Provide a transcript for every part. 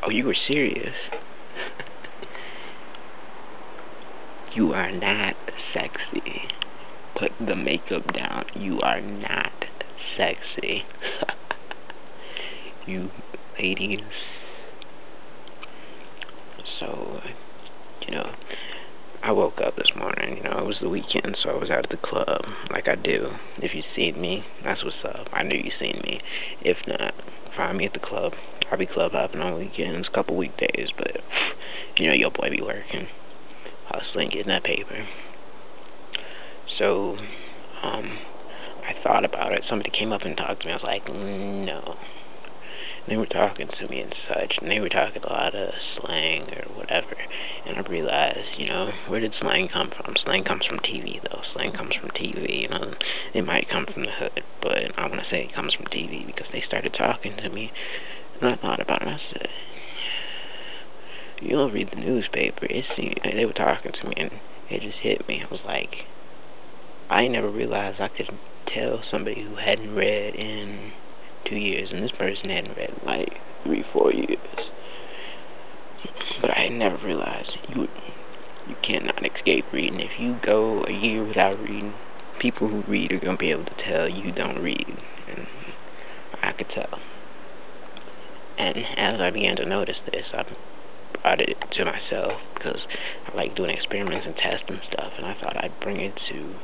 Oh, you were serious? You are not sexy. Put the makeup down. You are not sexy. You ladies. So, you know, I woke up this morning, it was the weekend, so I was out at the club, like I do. If you seen me, that's what's up. I knew you seen me. If not, find me at the club. I'll be club hopping on weekends, couple weekdays, but, your boy be working, hustling, getting that paper. So, I thought about it. Somebody came up and talked to me. I was like, no. They were talking to me and such, and they were talking a lot of slang or whatever, and I realized, where did slang come from? Slang comes from TV, though. Slang comes from TV, it might come from the hood, but I want to say it comes from TV, because they started talking to me, and I thought about it, and I said, you don't read the newspaper. They were talking to me, and it just hit me. I was like, I never realized I could tell somebody who hadn't read in 2 years, and this person hadn't read in like 3-4 years. But I had never realized you cannot escape reading. If you go a year without reading, people who read are gonna be able to tell you don't read, and I could tell. And as I began to notice this, I brought it to myself, because I like doing experiments and testing stuff, and I thought I'd bring it to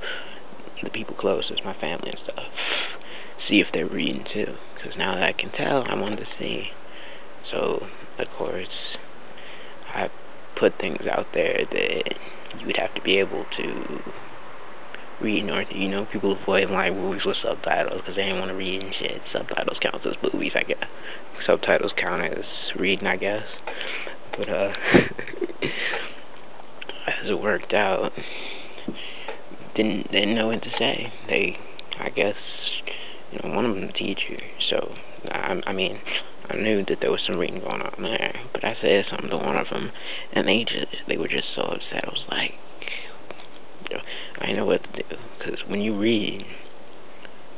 the people closest, my family and stuff, see if they're reading too, because now that I can tell, I wanted to see. So, of course, I put things out there that you would have to be able to read in order, people avoid like movies with subtitles because they didn't want to read and shit. Subtitles count as movies, I guess. Subtitles count as reading, I guess. But, as it worked out, didn't know what to say. I guess, one of them a teacher, so, I knew that there was some reading going on there, but I said something to one of them, and they were just so upset. I was like, I didn't know what to do, because when you read,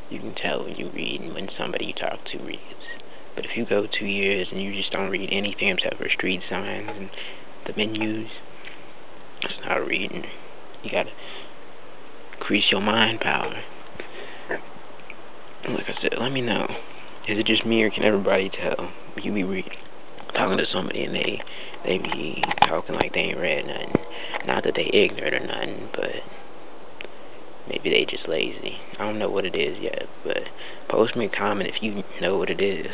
you can tell when you read and when somebody you talk to reads. But if you go 2 years and you just don't read anything except for street signs and the menus, it's not reading. You gotta increase your mind power. Like I said, let me know. Is it just me, or can everybody tell? You be talking to somebody and they be talking like they ain't read nothing. Not that they ignorant or nothing, but maybe they just lazy. I don't know what it is yet, but post me a comment if you know what it is.